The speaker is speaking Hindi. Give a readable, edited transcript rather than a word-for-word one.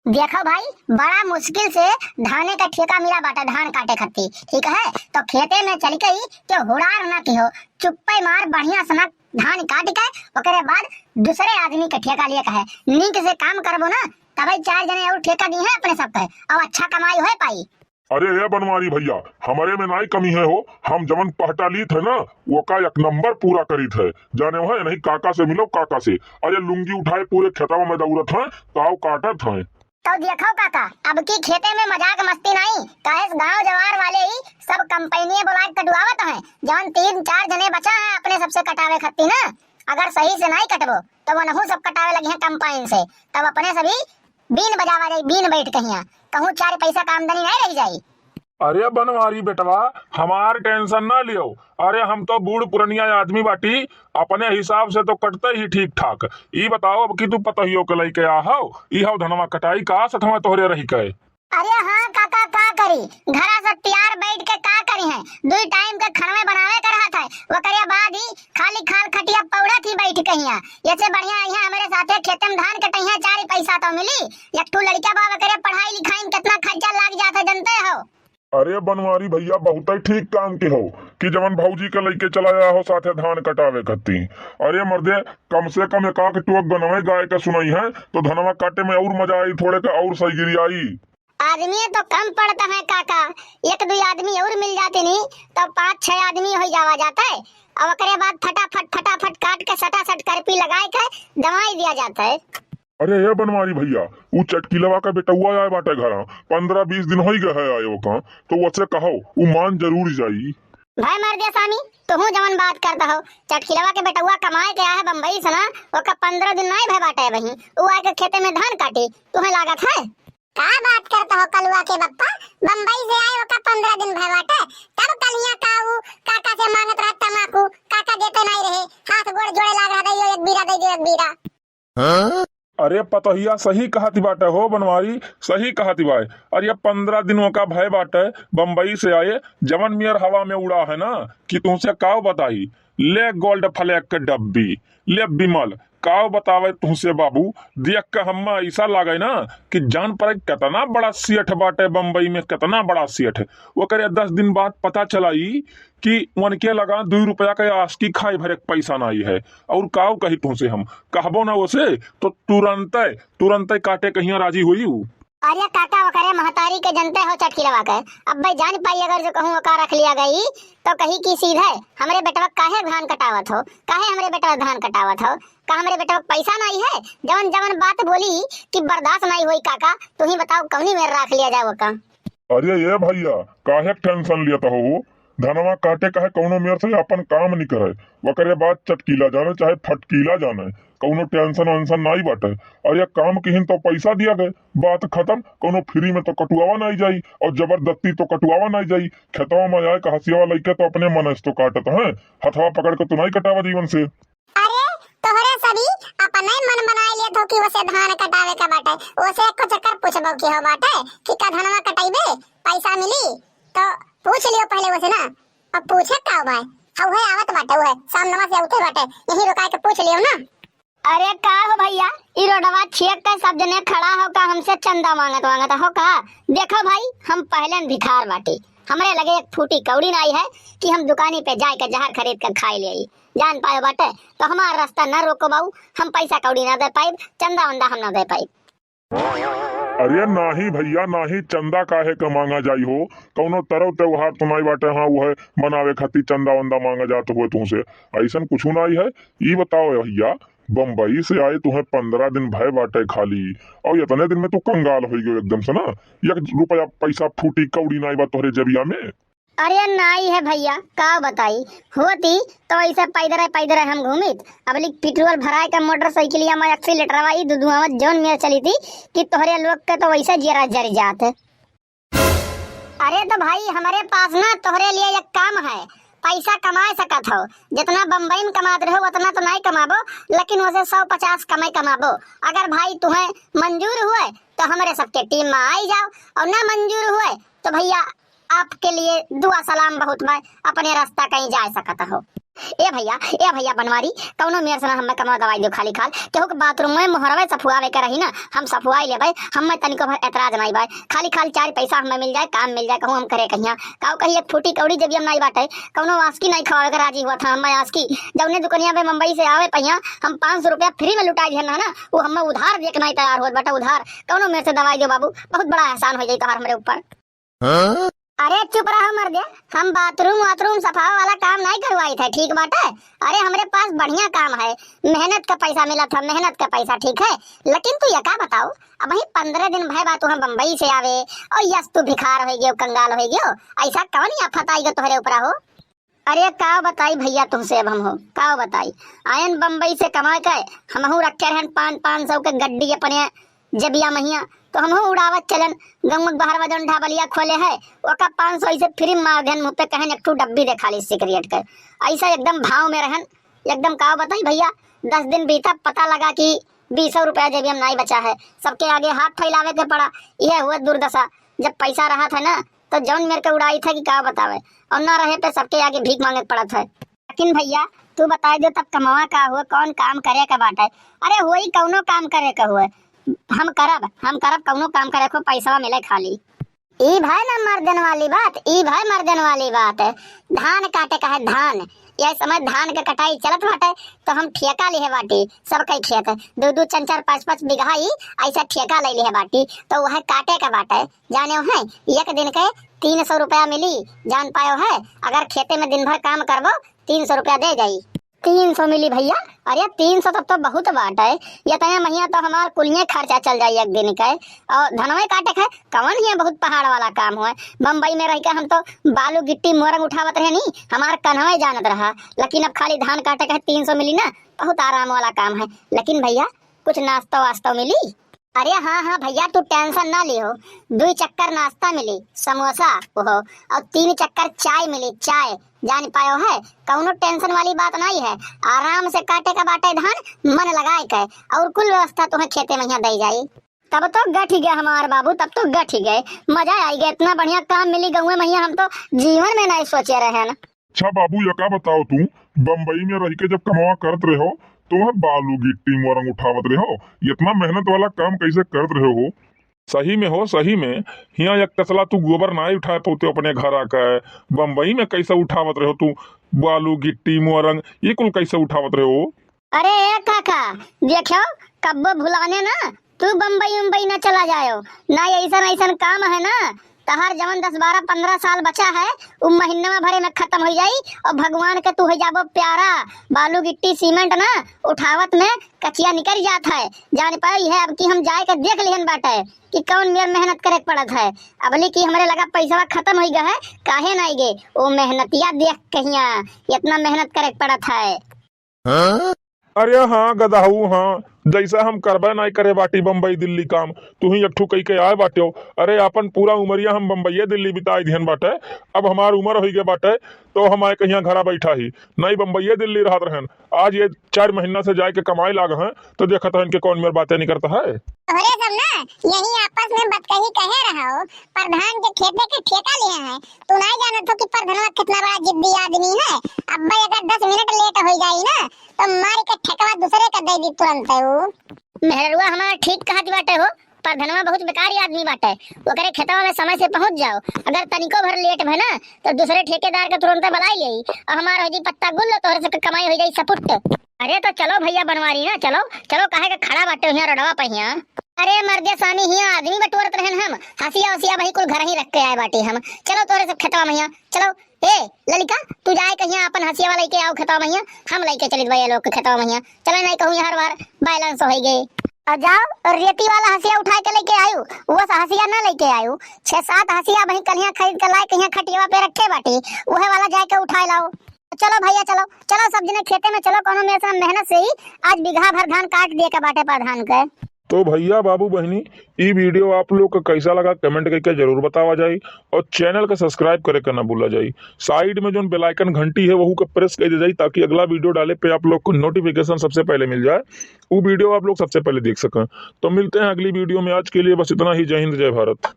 देखो भाई, बड़ा मुश्किल से धाने का ठेका मिला बाटा धान काटे खत्ती, ठीक है। तो खेते में चली गई तो हुड़ार ना की हो, चुप्पे मार बढ़िया सनक धान काट के ओकरे बाद दूसरे आदमी के ठेका लिए कहे नीक से काम करबो ना तभी 4 जने और ठेका दी है अपने सब पे और अच्छा कमाई हो पाई। अरे ये बनवारी भैया, हमारे में नाई कमी है हो। हम जवन पहटा ली थे ना वो का 1 नंबर पूरा करी थे। जाने हो नहीं काका से मिलो काका से। अरे लुंगी उठाए पूरे खेतवा में दौड़त है ताव काटत है। तो देखो काका, अब की खेते में मजाक मस्ती नहीं, कहे गांव जवार वाले ही सब कंपनी बुला कटवावत हैं। जवन 3-4 जने बचा है अपने सबसे कटावे खत्ती ना, अगर सही से नहीं कटबो तो वनहु सब कटावे लगे हैं कंपाइन से, तब अपने सभी बीन बजावा जाई, बीन बैठ कहिया कहूँ 4 पैसा का आमदनी नहीं रह जाई। अरे बनवारी बेटवा, हमार टेंशन ना लियो। अरे हम तो बूढ़ पुरनिया आदमी बाटी, अपने हिसाब से तो कटते ही ठीक ठाक। ई बताओ अब कि तू पतहियो के लई के आहो ई हव धनवा कटाई का सथवा तोहरे रही के। अरे हाँ काका, का करी घरा से तैयार बैठ के का करी है, 2 टाइम के खाना बनावे कर रहा था वो करिया बाद ही खाली खाल खटिया पौड़ा थी बैठ कहिया। ये से बढ़िया यहाँ हमारे साथे खेते में धान कटैया 4 पैसा तो मिली। एक ठू लड़का बाबा करे पढ़ाई लिखाई में कितना खर्चा लग जाता जनते हो। अरे बनवारी भैया, बहुत ही ठीक काम के हो कि जवन भौजी के लइके चलाया हो साथे धान कटावे खत्ती। अरे मर्दे, कम से कम एक टोक बनवे गाय के सुनई है तो धनवा काटे में और मजा आई, थोड़े का और सही गिरी आई। आदमी तो कम पड़ता है काका, 1-2 आदमी और मिल जाते नहीं तो 5-6 आदमी हो जाता है। अब ओकरे बाद फटाफट काट के सटासट करपी लगाए के दवाई दिया जाता है। अरे ये बनवारी भैया, वो चटकीलवा का बेटुआ आए बाटे घरा, 15-20 दिन हो ही गए आए वो का, तो वसे कहो वो मान जरूर जाई। भाई मर दे सामी, तुहू जवन बात करता हो, चटकीलवा के बेटुआ कमाए के आया है बम्बई से ना, ओका 15 दिन नहीं भय बाटे वही वो आके खेते में धान काटी, तुम्हें लागत है का बात करता हो कलुआ के बप्पा, बम्बई से आए ओका 15 दिन भय बाटे, तब कलिया काऊ काका से मांगत रहा तमाकू, काका देते नहीं रहे, हाथ गोड़ जोड़े लाग रहा दइयो 1 बीरा दे दियो 1 बीरा। अरे पतहिया सही कहती बाटे हो बनवारी, सही कहती बाय। अरे 15 दिनों का भय बाटे बम्बई से आए, जवन मियर हवा में उड़ा है ना कि तुमसे काव बताई, ले गोल्ड फ्लैग के डब्बी, ले बिमल काव बतावे तुमसे बाबू। देख के हम ऐसा लागे ना कि जान पड़े कितना बड़ा सेठ बाटे बम्बई में, कितना बड़ा सेठ। वो करे 10 दिन बाद पता चलाई कि उनके लगा 2 रुपया के आस्की खाए भरे पैसा नहीं है। और काव कही तुमसे हम कहबो ना उसे तो तुरंत काटे कहीं राजी हुई। अरे काका वो करे महतारी के जनते हो चटकीलवा के, अब भाई जान पाई अगर जो कहूँ का रख लिया गई तो कही की सीधे हमरे बेटवा काहे धान कटावत हो, काहे हमरे बेटवा धान कटावत हो, का हमरे बेटवा पैसा नहीं है। जवन बात बोली कि बर्दाश्त नहीं हुई काका, तू ही बताओ कौनी में रख लिया जाए वो का। अरे ये भैया काहे टेंशन लिया हो, धनवा काटे कहे कौनो मेर से अपन काम नहीं करे, वकरे बाद चटकीला जाने चाहे फटकीला जाने, कौनो टेंशन वेंशन नहीं बाटे। और ये काम की तो पैसा दिया गए, बात खत्म। कौनो फ्री में तो कटुआवा नहीं जाई और जबरदस्ती तो कटुआवा नहीं जाई। खेतवा में आए हसियावा लइके तो अपने मन तो काटत है, हथवा पकड़ के तो नहीं कटावा जीवन से। अरे तोहरे सभी अपने मन बनाए लिए तो कि वसे धान कटावे का बाटे, वसे एको चक्कर पूछबो कि हो बाटे कि का धनवा कटाइबे पैसा मिली, तो पूछ लियो पहले वसे ना। अब पूछे का भाई हवे आवत बाटे, वो सामने से उठे बाटे, यही रुका के पूछ लियो ना। अरे का हो भैया, ई रोडवा छियक के सब जने खड़ा हो का हमसे चंदा मांगत हो का। देखो भाई, हम पहले भिखार बाटी, हमरे लगे 1 फूटी कौड़ी नहीं है कि हम दुकानी पे जाए के जहर खरीद कर खाई ले। जान पाए बाटे तो हमारा रास्ता न रोको बाऊ, हम पैसा कौड़ी ना दे पाए, चंदा वंदा हम ना दे पाए। अरे नाही भैया नाही, चंदा काहे का मांगा जाई हो, कौनो तरह त्योहार तो नहीं बाटे हाँ वो है मनावे खातिर चंदा वंदा मांगा जाते हुए तुमसे, ऐसा कुछ नहीं है। ये बताओ भैया, बम्बई से आए तुम्हें 15 दिन भय बाटे खाली, और इतने दिन में तू कंगाल हो गयो एकदम से ना, 1 रुपया पैसा फूटी कौड़ी नहीं बा तोहरे जबिया में। अरे नहीं है भैया, का बताई होती तो ऐसे पैदल हम घूमित, अब लिख पेट्रोल भराए का मोटरसाइकिलिया में एक्सीलेटर आई दुधुआ में जोन में चली थी कि तोहरे लोग के तो वैसे जरा जर जात। अरे तो भाई हमारे पास ना तोहरे लिए एक काम है, पैसा कमा सकत हो, जितना बम्बई में कमाते रहो उतना तो नहीं कमाबो, लेकिन वैसे 150 कमाबो। अगर भाई तुम्हें मंजूर हुए तो हमारे सबके टीम में आई जाओ, और ना मंजूर हुए तो भैया आपके लिए दुआ सलाम बहुत, मैं अपने रास्ता कहीं जा सकता हो। ए भैया बनवारी कौनो मेरे से हम कमा दवाई दो खाली खाल केहू के बाथरूम में मोहरवे सफुआवे के रही ना हम सफुआई लेबै हम तनिको भर एतराज नहीं बाय खाली खाली 4 पैसा हमें मिल जाए काम मिल जाए कहूं हम करे कहिया काऊ कही एक फूटी कौड़ी जब हम नहीं बाटे कौनो आस्की नहीं खवावे के राजी हुआ था हम आस्की जौने दुकनिया पे मुंबई से आवे पहिया हम 500 रुपया फ्री में लुटाई दिहन ना वो हम उधार देके नहीं तैयार होत बटा उधार कौनो मेरे से दवाई दो बाबू बहुत बड़ा एहसान हो जाई तोहार हमरे ऊपर। अरे चुप रहो मर दे हम बाथरूम सफाई वाला काम नहीं करवाई थे ठीक बाटे। अरे हमरे पास बढ़िया काम है मेहनत का पैसा मिला था मेहनत का पैसा ठीक है लेकिन तू ये क्या बताओ अब वही 15 दिन भाई बात हम बम्बई से आवे और यस तू भिखार हो गयो कंगाल हो गयो ऐसा कौन आफत आई तोहरे ऊपर हो। अरे का बताई भैया तुमसे अब हम हो का बताई आयन बम्बई से कमा के हमहू रखे रहन 500 के गड्डी अपने जबिया महिया तो हम उड़ावत चलन गंग बाहर वजन ढाबलिया खोले है ओका 500 ऐसे फ्री मार देन मुंह पे कहन एक ठू डब्बी दे खाली सिगरेट के ऐसा एकदम भाव में रहन एकदम का बताई भैया 10 दिन बीता पता लगा कि 200 रुपया जब हम नहीं बचा है सबके आगे हाथ फैलावे के पड़ा यह हुआ दुर्दशा जब पैसा रहा था ना तो जौन मेरे को उड़ाई था कि का बतावे और ना रहे पे सबके आगे भीख मांगे पड़ा था। लेकिन भैया तू बता दे तब कमावा का हुआ कौन काम करे का बात है। अरे वही कौनो काम करे का हुआ हम करब कौनो काम करे को पैसा मिले खाली ई भाई ना मर्दन वाली बात है धान काटे का है धान यह समय धान के कटाई चलत बाटे तो हम ठेका लिए बाटी सब कई खेत 2-2 4-4 5-5 बीघा ही ऐसा ठेका ले लिए बाटी तो वह काटे का बाटे जाने है एक दिन के 300 रुपया मिली जान पायो है अगर खेते में दिन भर काम करबो 300 रुपया दे जाई 300 मिली भैया। अरे 300 तब तो बहुत बात है ये तय महीना तो हमार कुलिये खर्चा चल जाए एक दिन का और धनवे काटे का कवन ही बहुत पहाड़ वाला काम हुआ बम्बई में रह के हम तो बालू गिट्टी मोरंग उठावत रहे नहीं हमार कन्हवे जानत रहा लेकिन अब खाली धान काटे का 300 मिली ना बहुत आराम वाला काम है। लेकिन भैया कुछ नाश्ता वास्ता मिली। अरे हाँ भैया तू टेंशन ना लियो 2 चक्कर नाश्ता मिली समोसा वो और 3 चक्कर चाय मिली चाय जान पायो है कौनो टेंशन वाली बात नहीं है आराम से काटे का बाटे धान मन लगाए के और कुल व्यवस्था तुम्हें खेते में दे जाई तब तो गठ ही गया हमार बाबू तब तो गठ ही गए मजा आई गया इतना बढ़िया काम मिली गौए मैया हम तो जीवन में नहीं सोचे रहे ना। अच्छा बाबू ये का बताओ तू बम्बई में रह के जब कमावा करत रहे हो तो वह बालू गिट्टी मोरंग उठावत रहे हो इतना मेहनत वाला काम कैसे करत रहे हो। सही में यहाँ एक तसला तू गोबर ना ही उठा पाते अपने घर आकर बम्बई में कैसे उठावत रहे हो तू बालू गिट्टी मोरंग ये कुल कैसे उठावत रहे हो। अरे काका देखो कब भुलाने ना तू बम्बई न चला जाओ ना ऐसा काम है ना तहर जवन 10-12-15 साल बचा है उ महीना भरे में खत्म हो जाई और भगवान के तू हो जाबो प्यारा बालू गिट्टी सीमेंट ना उठावत में कचिया निकल जात है जान पाई है अब की हम जाए के देख लिहन बाटे कि कौन मेर मेहनत करे पड़त है अबली की हमरे लगा पैसा खत्म हो गया है काहे नहीं गे वो मेहनतिया देख कहिया इतना मेहनत करे पड़त है। अरे हाँ गदाहू हाँ जैसा हम करबे नहीं करे बाटी बम्बई दिल्ली काम तू ही एकठू कही के आए बाटे। अरे अपन पूरा उमरिया हम बम्बई दिल्ली बिताई दिहन बाटे अब हमार उम्र हो गए बाटे तो हम आए कहीं घरा बैठा ही नहीं बम्बई दिल्ली रहत रहन आज ये 4 महीना से जाए के कमाए लाग हैं तो देखत हन के कौन मेरे बातें नहीं करता है। अरे सब ना यही आपस में बतकही कहे रहा हो प्रधान के खेते के ठेका लिए हैं तू नहीं जानत हो कि प्रधानवा कितना बड़ा जिद्दी आदमी है अब्बा अगर 10 मिनट लेट हो जाई ना तो मार के ठेकवा दूसरे का दे दी तुरंत है वो मेहरुआ हमारा ठीक कहत बाटे हो प्रधानवा बहुत बेकारी आदमी बाटे ओकरे खेतवा में समय से पहुंच जाओ अगर तनिको भर लेट भे ना तो दूसरे ठेकेदार के तुरंत बुलाई लेई और हमार हो जी पत्ता गुल्ल तोहरे से कमाई हो जाई सपुट। अरे तो चलो भैया बनवारी ना चलो काहे के खड़ा बाटे हिया रडवा पहिया। अरे मर्दे स्वामी हिया आदमी बटोरत रहन हम हसिया भाई कुल घर ही रख के आए बाटी हम चलो तोरे से खेतवा में चलो ए ललिका तू जाए कहिया अपन हसिया वाला लेके आओ खेतवा में हम लेके चलित भैया लोग खेतवा में चलो नहीं कहूं हर बार बैलेंस हो गए और जाओ रेती वाला हसिया उठा के लेके आयु वो हसिया ना लेके आयु 6-7 हसिया वही कलिया खरीद के लाए कहिया खटिया पे रखे बाटी वहे वाला जाके उठाए लाओ। चलो भैया चलो सब जने खेते में चलो कोनो में से मेहनत से ही आज बीघा भर धान काट दिए के बाटे प्रधान के। तो भैया बाबू बहनी ये वीडियो आप लोग को कैसा लगा कमेंट करके जरूर बतावा जाए और चैनल का सब्सक्राइब करे करना भूला जाए साइड में जो बेल आइकन घंटी है वह का प्रेस कर दे जाए ताकि अगला वीडियो डाले पे आप लोग को नोटिफिकेशन सबसे पहले मिल जाए वो वीडियो आप लोग सबसे पहले देख सकें। तो मिलते हैं अगली वीडियो में आज के लिए बस इतना ही। जय हिंद जय भारत।